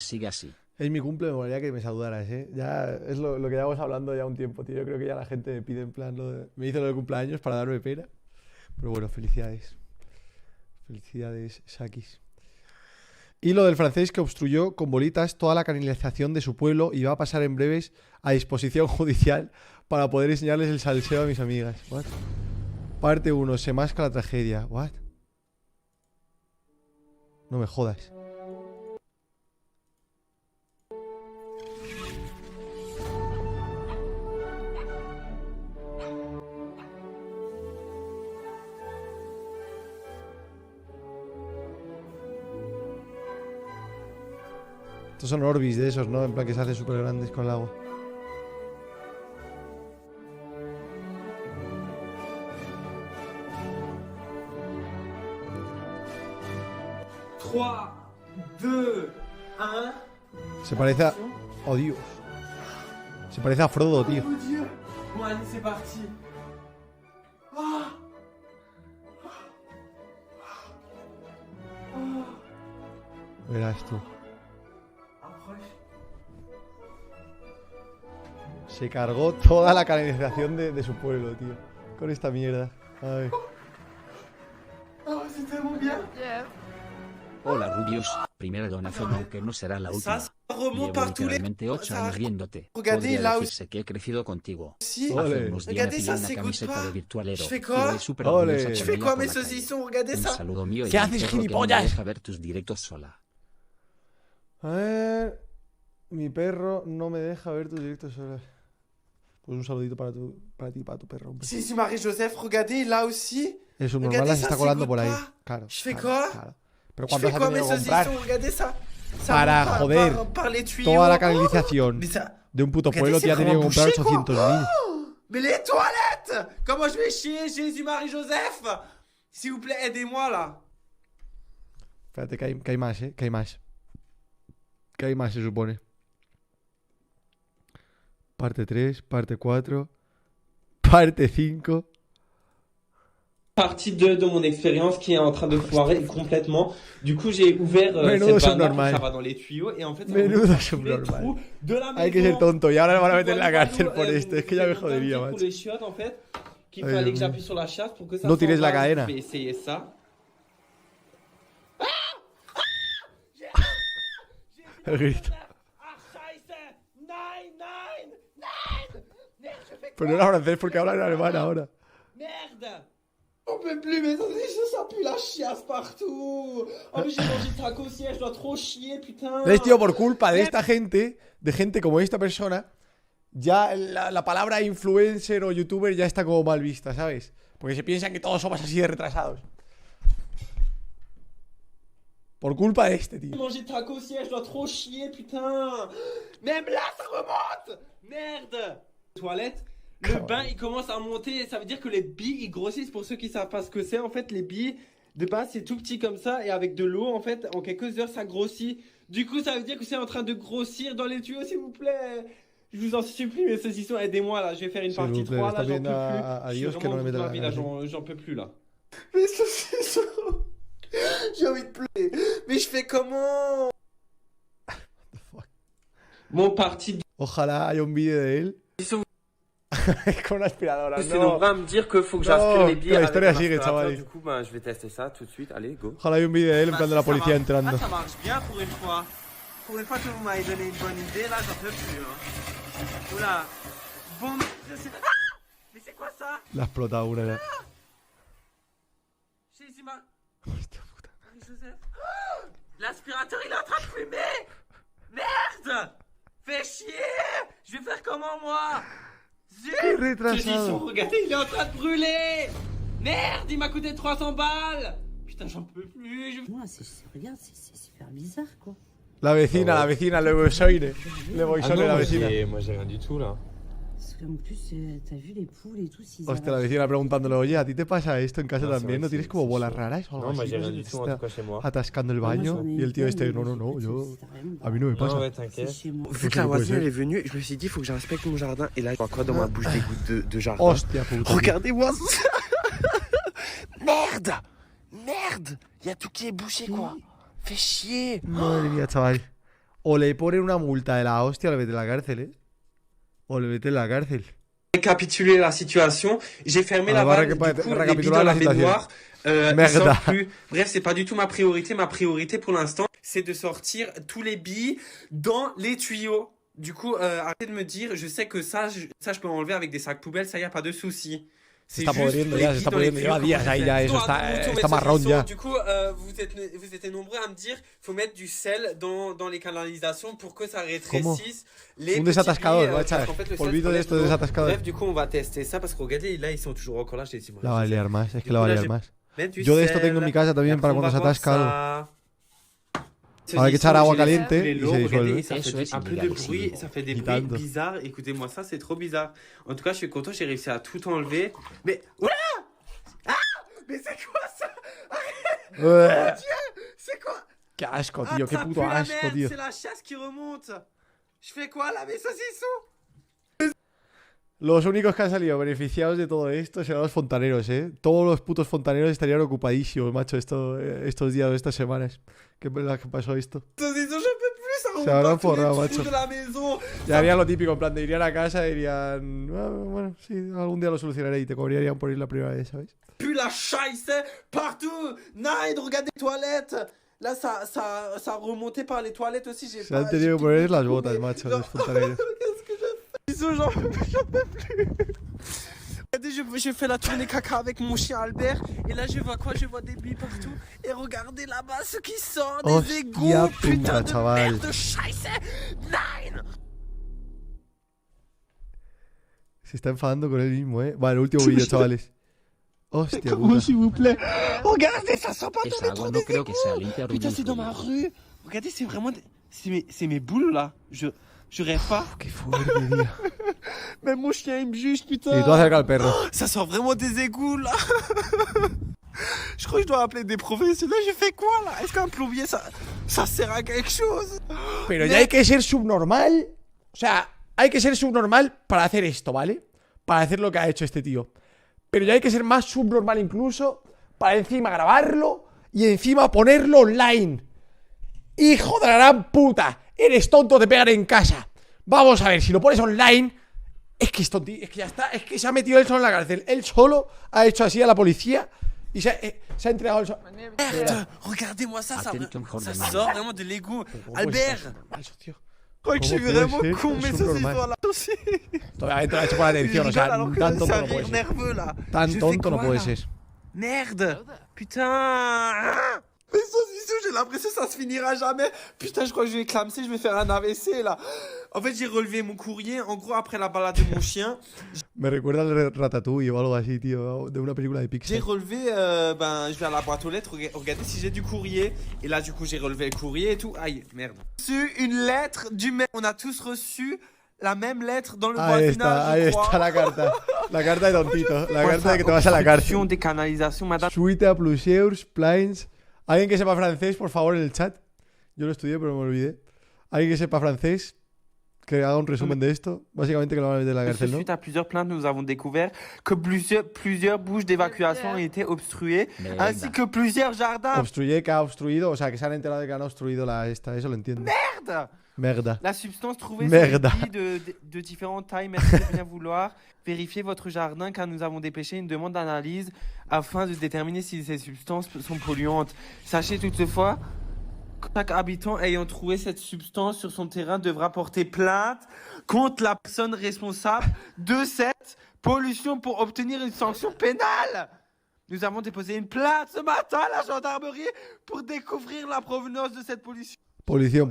Sigue así. Es mi cumple, me molaría que me saludaras, ¿eh? Ya es lo que llevamos hablando ya un tiempo, tío. Yo creo que ya la gente me pide en plan me hizo lo de cumpleaños para darme pena. Pero bueno, felicidades. Felicidades, Sakis. Y lo del francés que obstruyó con bolitas toda la canalización de su pueblo y va a pasar en breves a disposición judicial para poder enseñarles el salseo a mis amigas. What? Parte 1. Se masca la tragedia. What? No me jodas. Estos son Orbis de esos, ¿no? En plan que se hacen súper grandes con el agua. Se parece a... Oh, Dios. Se parece a Frodo, tío. Bon, c'est parti. Verás tú. Se cargó toda la canalización de su pueblo, tío. Con esta mierda. A ver. Oh, c'est tellement bien. Hola Rubius, primera donación aunque no será la última. Ça remonte Llevo par tous les... literalmente 8 ça- años viéndote. Regardez, Podría là où- decirse que he crecido contigo. Si. Ole. Hace unos días me Regardez, pillé ça una s'écoute camiseta pas. de virtualero. Je fais y quoi? voy súper Ole. orgullosa Je con fais ella quoi, por mes la calle. saucissons? Regardez Un ça. saludo mío y ¿Qué a mi haces, perro que no me gilipollas? deja ver tus directos sola. A ver. Mi perro no me deja ver tus directos solos. Pues un saludito para ti, para tu perro, hombre. Si, Marie-Joseph, regardez, là aussi. El subnormal Regardez, se ça está colando s'écoute por ahí. pas. Claro. Je fais claro, quoi? claro. Pero Je ¿cuántos fais has quoi, tenido mes que comprar? saucissons? Regardez ça. Ça Para monte joder par les tuyaux. toda la canalización Mais ça... de un puto Regardez, pueblo, c'est te ha tenido que vraiment comprar bouché, quoi. 800.000. Mais les toilettes! Comment je vais chier, Jésus, Marie-Joseph? S'il vous plaît, aidez-moi, là. Espérate, que hay más, ¿eh? Que hay más. Que hay más, se supone. Parte 3, parte 4, parte 5. Partie 2 de mon expérience qui est en train de foirer complètement. Du coup, j'ai ouvert Menudo cette vanne subnormal. ça va dans les tuyaux et en fait, ça Menudo remonte par tous les subnormal. trous de la Hay que maison. ser tonto. Y ahora le van a meter en la Du coup, cárcel por esto. Es que ya me c'est jodería, pour macho. les chiottes, en fait, qu'il Ay, fallait Dios que mío. j'appuie sur la chasse pour que ça No tires la s'emballe. cadena. Je vais essayer ça. El grito. Pero no era francés porque habla en alemán ahora. Merde! On peut plus, mais ça pue la chiasse partout! Oh, mais j'ai mangé de taco aussi, je dois trop chier, putain! ¿Ves, tío? Por culpa de esta gente, de gente como esta persona, ya la palabra influencer o youtuber ya está como mal vista, ¿sabes? Porque se piensan que todos somos así de retrasados. Por culpa de este, tío. J'ai mangé de taco aussi, je dois trop chier, putain! Même là, ça remonte! Merde! Toilette. Le bain il commence à monter, ça veut dire que les billes ils grossissent. Pour ceux qui savent pas ce que c'est, en fait les billes de base c'est tout petit comme ça et avec de l'eau en fait en quelques heures ça grossit. Du coup ça veut dire que c'est en train de grossir dans les tuyaux, s'il vous plaît. Je vous en supplie mes saucissons, aidez-moi là, je vais faire une S'il partie vous plaît, 3 là, está j'en peux pidiendo plus. a Je suis Dios que no vraiment me meta dans la la vie là, cárcel. j'en peux plus là. Mes saucissons. J'ai envie de pleurer. Mais je fais comment? Bon partie Ojalá haya un vídeo de él con una aspiradora. C'est donc No. va me dire que faut que No, j'aspire les billes que la avec historia un sigue, aspirateur. chavales. Du coup, ben, je vais tester ça tout de suite. Allez, go. Ojalá haya un vídeo de él en plan de la Ça policía marche. entrando. Ah, ça marche bien pour une fois. Pour une fois que vous m'avez donné une bonne idée, là, j'en peux plus. Hein. Oula. Bon, je sais... Ah, mais c'est quoi ça? La ha explotado una ya. Jésus, Marie-Joseph. Ah, l'aspirateur, il est en train de fumer. Merde. Fais chier. Je vais faire comment, moi? Qué Zut. retrasado. Saucisson, regardez, il est en train de brûler! Merde, il m'a coûté 300 balles! Putain, j'en peux plus, je... Moi, regarde, c'est super bizarre, quoi. La vecina, le boisoire. Le boisoire, la vecina. moi j'ai rien du tout là. Parce qu'en plus, t'as vu les poules et tout, s'ils Hostia, la arrachent- vecina preguntándole, oye, ¿a ti te pasa esto en casa No, también? sí, ¿No sí, tienes sí, como sí, bolas sí. raras o algo Non, moi así? j'ai ¿No? rien du Se tout en está tout cas chez moi. atascando el Moi, baño j'en ai y el tío plein, este, mais no, no, en no, fait, yo... c'est vraiment A mí no me Non, pasa. ouais, C'est t'inquiète. chez moi. Vu que Ça la peut voisine poser. elle est venue, je me suis dit il faut que je respecte mon jardin. Et là, je vois quoi dans ma bouche des gouttes de jardin. Hostia puta. Regardez-moi ça. Merde. Merde. Il y a tout qui est bouché quoi. Fais chier. Madre mía, chaval. O le ponen una multa de la hostia o le meten en la cárcel, ¿eh? O le meten en la cárcel. Récapituler la situation. J'ai fermé Ah, la va vanne, du coup, les billes récapituler dans la la situation. baignoire. Ils Merde. sortent plus. Bref, c'est pas du tout ma priorité. Ma priorité pour l'instant, c'est de sortir tous les billes dans les tuyaux. Du coup, arrêtez de me dire, je sais que ça, je peux enlever avec des sacs poubelles, ça y a pas de souci. Se está pudriendo ya, se está pudriendo. Lleva días ahí ya, eso está, está marrón ya. Du coup, vous êtes nombreux à me dire, faut mettre du sel dans les canalisations pour que ça rétrécisse les Un petits desatascador, billes, va a parce echar. qu'en fait, le sel Polvito de prélève esto de l'eau. desatascador. Bref, du coup, on va tester ça parce que regardez, là, ils sont toujours encore là. Je t'ai dit, moi, La va a je sais. liar más, es que Du la va coup, a là, liar je más. Mettre du Yo de esto sel, tengo en mi casa et también après, para on cuando va se voir atasca algo. ça. Ahora hay que echar agua Je les laisse caliente couler y l'eau, se regardez, disuelve. et ça Eso fait es un peu de illégal, bruit, sí. ça fait des Y bruits tanto. bizarres. Écoutez-moi ça, c'est trop bizarre. En tout cas, je suis content, j'ai réussi à tout enlever. Mais oula! Ah! Mais c'est quoi ça? C'est quoi? Qué asco, Ah, tío, qué ça puto pue la asco, merde, tío. c'est la chasse qui remonte. Je fais quoi là, mes saucissons? Los únicos que han salido beneficiados de todo esto serán los fontaneros, ¿eh? Todos los putos fontaneros estarían ocupadísimos, macho, estos días o estas semanas. ¿Qué pasó esto? Saucissons, je peux plus, ça remonte Se habrán dans tous les forrado, trous macho. de la maison. Ya harían lo típico, en plan de irían a casa y dirían... "Ah, bueno, sí, algún día lo solucionaré", y te cobrarían por ir la primera vez, ¿sabes? Pue la chaise partout. Nine, regardez les toilettes. Là, ça remontait par les toilettes aussi. J'ai Se han tenido que poner las botas, macho, los fontaneros. Qu'est-ce que je fais? J'en peux plus. Regardez, je fais la tournée caca avec mon chien Albert. Et là, je vois quoi? Je vois des billes partout. Et regardez là-bas ce qui sort des Hostia égouts. Putain puta, de chaval. merde de scheisse. Nine. Se está enfadando con él mismo, ¿eh? Vale, el último vídeo, chavales. Hostia puta. s'il vous plaît. Regardez, ça sort pas dans Esa les agua trous no des creo que sea égouts. limpia, Putain, Rubius, c'est dans ma Rubius. rue. Regardez, c'est vraiment... C'est mes boules là. Je rêve pas. Qué fuerte, tío. Même mon chien, il me juge, Y putain. tú acerca al perro. Ça sort vraiment des égouts là. Je crois que je dois appeler des professionnels. Je fais quoi là? Est-ce qu'un plombier ça sert à quelque chose? Pero ya hay que ser subnormal. O sea, hay que ser subnormal para hacer esto, ¿vale? Para hacer lo que ha hecho este tío. Pero ya hay que ser más subnormal incluso para encima grabarlo y encima ponerlo online. ¡Hijo de la gran puta! Eres tonto, te pegan en casa. Vamos a ver, si lo pones online... Es que es tonto, es que ya está. Es que se ha metido él solo en la cárcel. Él solo ha hecho así a la policía y se ha entregado el solo. Merde, regardez-moi ça, Attention, ça Jordan. sort vraiment de l'égout. ¿Cómo Albert, puede ser normal, socio? je crois que je suis Comment vraiment puede ser con, mais ça c'est subnormal? toi là aussi. Obviamente lo ha hecho por atención, o sea, alors que tan c'est tonto un no puede rire ser. nerveux là. Tan Je fais tonto no quoi, puede là? ser. Merde. Putain. Mais saucisson, j'ai l'impression que ça se finira jamais. Putain, je crois que je vais clamser, je vais faire un AVC là. En fait, j'ai relevé mon courrier. En gros, après la balade de mon chien, Me recuerda al Ratatouille o algo así, tío, de una película de j'ai Pixar. relevé, je vais à la boîte aux lettres, regardez si j'ai du courrier. Et là, du coup, j'ai relevé le courrier et tout. Aïe, merde. Reçu une lettre du maire. On a tous reçu la même lettre dans le voisinage, Ahí je crois. está la carta. La carta de tontito. La Quoi, carta ça, de que te vas a la cárcel. obstruction des canalisations, madame. Suite Pluseurs, Plains. Alguien que sepa francés, por favor, en el chat. Yo lo estudié, pero me olvidé. Alguien que sepa francés, que haga un resumen de esto. Básicamente que lo van a meter en la cárcel, ¿no? Suite à plusieurs plaintes, nous avons découvert que plusieurs bouches d'évacuation ont été obstruées, Mierda. ainsi que plusieurs jardins. Obstruye, que ha obstruido. O sea, que se han enterado de que han obstruido esta. Eso lo entiendo. Merde! Merda. La substance trouvée Merda. sur les billes de différentes tailles, merci de bien vouloir vérifier votre jardin car nous avons dépêché une demande d'analyse afin de déterminer si ces substances sont polluantes. Sachez toutefois que chaque habitant ayant trouvé cette substance sur son terrain devra porter plainte contre la personne responsable de cette pollution pour obtenir une sanction pénale. Nous avons déposé une plainte ce matin à la gendarmerie pour découvrir la provenance de cette pollution. Polición.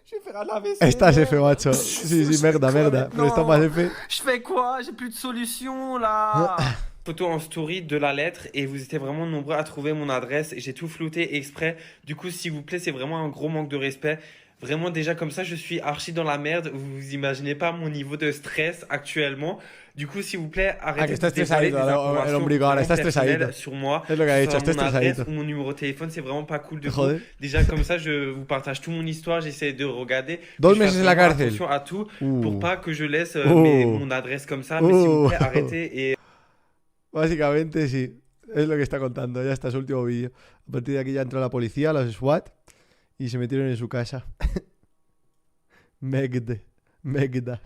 Je vais faire un AVC. Estás F, macho. Sí, merda. Pero esto más F. Je fais quoi? J'ai plus de solution là. Photo en story de la lettre et vous étiez vraiment nombreux à trouver mon adresse et j'ai tout flouté exprès. Du coup, s'il vous plaît, c'est vraiment un gros manque de respect. Vraiment, déjà comme ça, je suis archi dans la merde. Vous imaginez pas mon niveau de stress actuellement. Du coup, s'il vous plaît, arrêtez que está de dévoiler des estresadito, informations el ombligo ahora, está vraiment personnelles estresadito. sur moi. Es lo que ha dicho, Sur está mon adresse estresadito. ou mon numéro de téléphone, c'est vraiment pas cool de Joder. vous. Déjà comme ça, je vous partage toute mon histoire. J'essaie de regarder. 2 que je fasse meses en la vraiment cárcel. attention à tout pour pas que je laisse Uh. mon adresse comme ça. Mais s'il vous plaît, arrêtez et Básicamente sí, es lo que está contando, ya está su último vídeo. A partir de aquí ya entró la policía, los SWAT, y se metieron en su casa. Megd. Megda.